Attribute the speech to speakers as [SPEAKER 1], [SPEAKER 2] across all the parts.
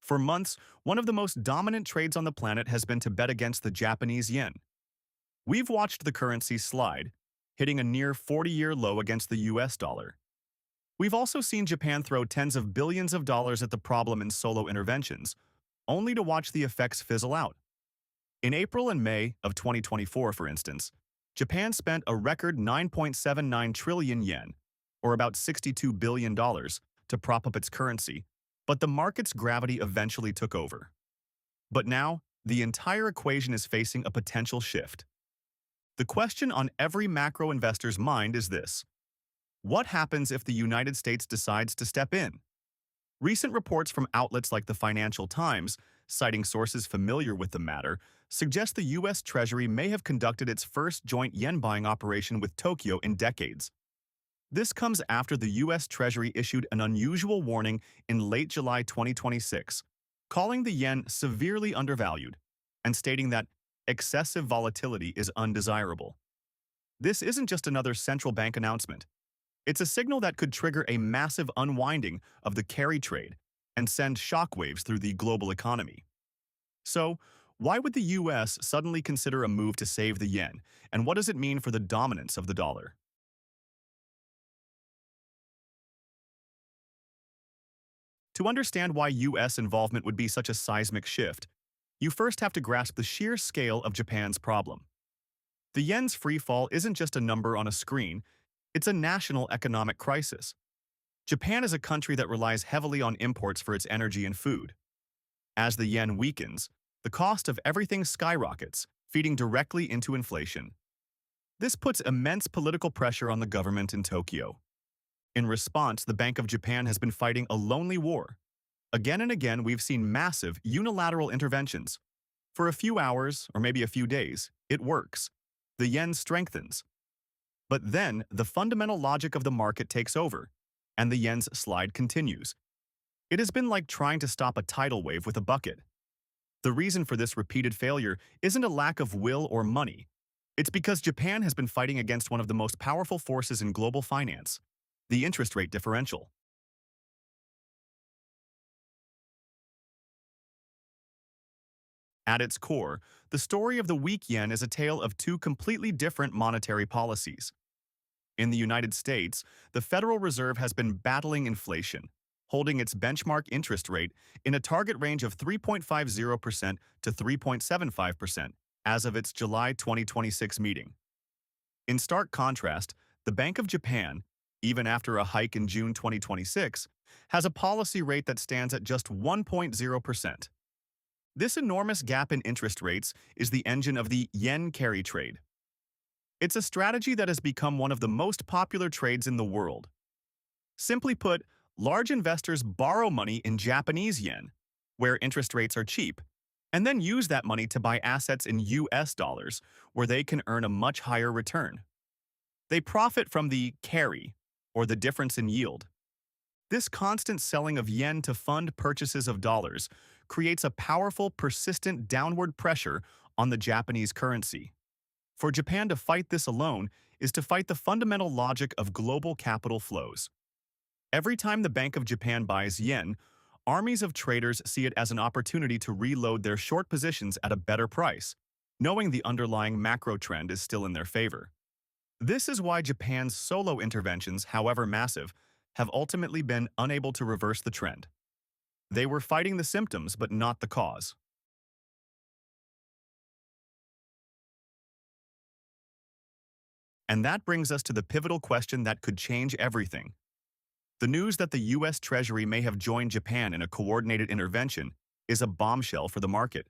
[SPEAKER 1] For months, one of the most dominant trades on the planet has been to bet against the Japanese yen. We've watched the currency slide, hitting a near 40-year low against the US dollar. We've also seen Japan throw tens of billions of dollars at the problem in solo interventions, only to watch the effects fizzle out. In April and May of 2024, for instance, Japan spent a record 9.79 trillion yen, or about $62 billion, to prop up its currency, but the market's gravity eventually took over. But now, the entire equation is facing a potential shift. The question on every macro investor's mind is this: what happens if the United States decides to step in? Recent reports from outlets like the Financial Times, citing sources familiar with the matter, suggest the U.S. Treasury may have conducted its first joint yen-buying operation with Tokyo in decades. This comes after the U.S. Treasury issued an unusual warning in late July 2026, calling the yen severely undervalued and stating that excessive volatility is undesirable. This isn't just another central bank announcement. It's a signal that could trigger a massive unwinding of the carry trade and send shockwaves through the global economy. So, why would the U.S. suddenly consider a move to save the yen, and what does it mean for the dominance of the dollar? To understand why U.S. involvement would be such a seismic shift, you first have to grasp the sheer scale of Japan's problem. The yen's free fall isn't just a number on a screen, it's a national economic crisis. Japan is a country that relies heavily on imports for its energy and food. As the yen weakens, the cost of everything skyrockets, feeding directly into inflation. This puts immense political pressure on the government in Tokyo. In response, the Bank of Japan has been fighting a lonely war. Again and again, we've seen massive, unilateral interventions. For a few hours, or maybe a few days, it works. The yen strengthens. But then, the fundamental logic of the market takes over, and the yen's slide continues. It has been like trying to stop a tidal wave with a bucket. The reason for this repeated failure isn't a lack of will or money. It's because Japan has been fighting against one of the most powerful forces in global finance: the interest rate differential. At its core, the story of the weak yen is a tale of two completely different monetary policies. In the United States, the Federal Reserve has been battling inflation, holding its benchmark interest rate in a target range of 3.50% to 3.75% as of its July 2026 meeting. In stark contrast, the Bank of Japan, even after a hike in June 2026, has a policy rate that stands at just 1.0%. This enormous gap in interest rates is the engine of the yen carry trade. It's a strategy that has become one of the most popular trades in the world. Simply put, large investors borrow money in Japanese yen, where interest rates are cheap, and then use that money to buy assets in US dollars, where they can earn a much higher return. They profit from the carry, or the difference in yield. This constant selling of yen to fund purchases of dollars creates a powerful, persistent downward pressure on the Japanese currency. For Japan to fight this alone is to fight the fundamental logic of global capital flows. Every time the Bank of Japan buys yen, armies of traders see it as an opportunity to reload their short positions at a better price, knowing the underlying macro trend is still in their favor. This is why Japan's solo interventions, however massive, have ultimately been unable to reverse the trend. They were fighting the symptoms but not the cause. And that brings us to the pivotal question that could change everything. The news that the U.S. Treasury may have joined Japan in a coordinated intervention is a bombshell for the market.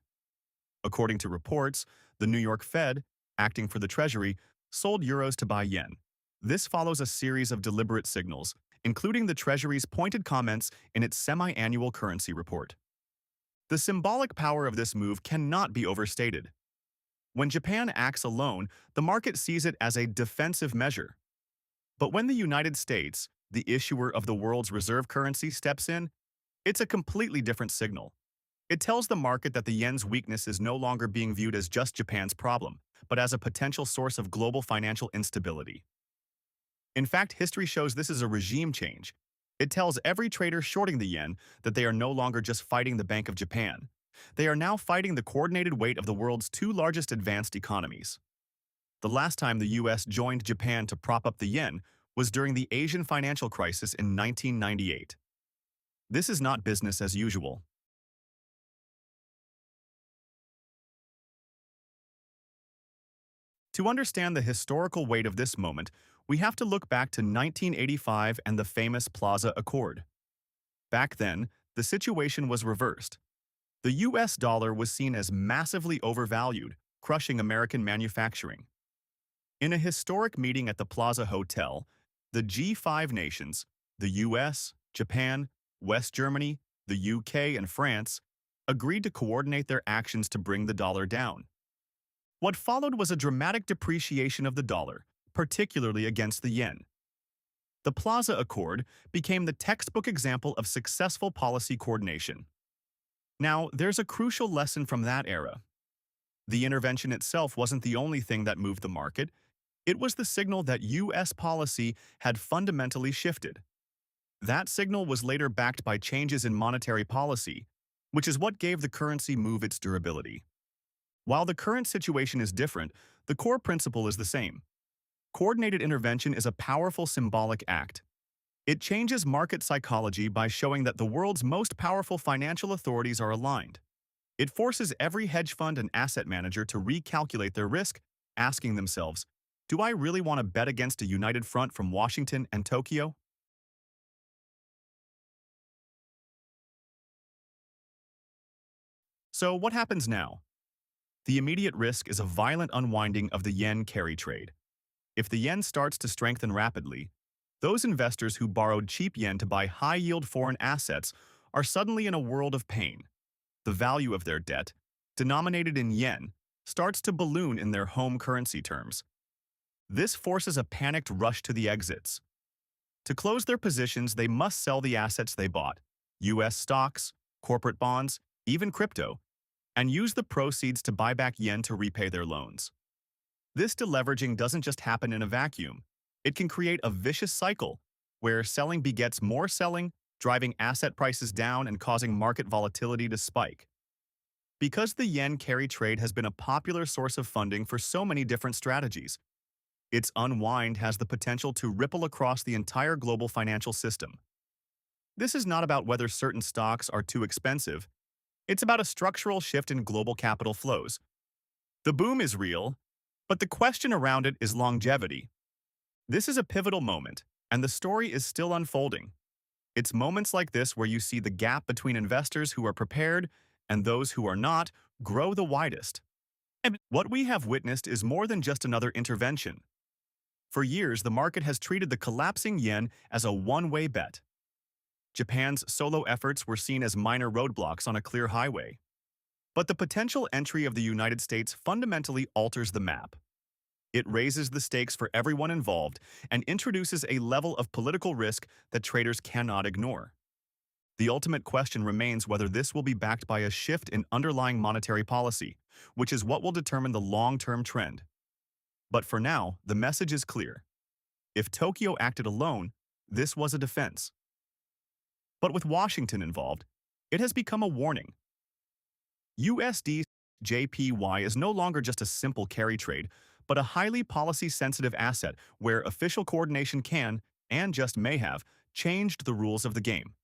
[SPEAKER 1] According to reports, the New York Fed, acting for the Treasury, sold euros to buy yen. This follows a series of deliberate signals, including the Treasury's pointed comments in its semi-annual currency report. The symbolic power of this move cannot be overstated. When Japan acts alone, the market sees it as a defensive measure. But when the United States, the issuer of the world's reserve currency, steps in, it's a completely different signal. It tells the market that the yen's weakness is no longer being viewed as just Japan's problem, but as a potential source of global financial instability. In fact, history shows this is a regime change. It tells every trader shorting the yen that they are no longer just fighting the Bank of Japan. They are now fighting the coordinated weight of the world's two largest advanced economies. The last time the US joined Japan to prop up the yen was during the Asian financial crisis in 1998. This is not business as usual. To understand the historical weight of this moment, we have to look back to 1985 and the famous Plaza Accord. Back then, the situation was reversed. The US dollar was seen as massively overvalued, crushing American manufacturing. In a historic meeting at the Plaza Hotel, the G5 nations, the US, Japan, West Germany, the UK, and France, agreed to coordinate their actions to bring the dollar down. What followed was a dramatic depreciation of the dollar, particularly against the yen. The Plaza Accord became the textbook example of successful policy coordination. Now, there's a crucial lesson from that era. The intervention itself wasn't the only thing that moved the market. It was the signal that U.S. policy had fundamentally shifted. That signal was later backed by changes in monetary policy, which is what gave the currency move its durability. While the current situation is different, the core principle is the same. Coordinated intervention is a powerful symbolic act. It changes market psychology by showing that the world's most powerful financial authorities are aligned. It forces every hedge fund and asset manager to recalculate their risk, asking themselves, do I really want to bet against a united front from Washington and Tokyo? So what happens now? The immediate risk is a violent unwinding of the yen carry trade. If the yen starts to strengthen rapidly, those investors who borrowed cheap yen to buy high-yield foreign assets are suddenly in a world of pain. The value of their debt, denominated in yen, starts to balloon in their home currency terms. This forces a panicked rush to the exits. To close their positions, they must sell the assets they bought, US stocks, corporate bonds, even crypto, and use the proceeds to buy back yen to repay their loans. This deleveraging doesn't just happen in a vacuum. It can create a vicious cycle where selling begets more selling, driving asset prices down and causing market volatility to spike. Because the yen carry trade has been a popular source of funding for so many different strategies, its unwind has the potential to ripple across the entire global financial system. This is not about whether certain stocks are too expensive. It's about a structural shift in global capital flows. The boom is real, but the question around it is longevity. This is a pivotal moment, and the story is still unfolding. It's moments like this where you see the gap between investors who are prepared and those who are not grow the widest. And what we have witnessed is more than just another intervention. For years, the market has treated the collapsing yen as a one-way bet. Japan's solo efforts were seen as minor roadblocks on a clear highway. But the potential entry of the United States fundamentally alters the map. It raises the stakes for everyone involved and introduces a level of political risk that traders cannot ignore. The ultimate question remains whether this will be backed by a shift in underlying monetary policy, which is what will determine the long-term trend. But for now, the message is clear. If Tokyo acted alone, this was a defense. But with Washington involved, it has become a warning. USD JPY is no longer just a simple carry trade, but a highly policy-sensitive asset where official coordination can, and just may have, changed the rules of the game.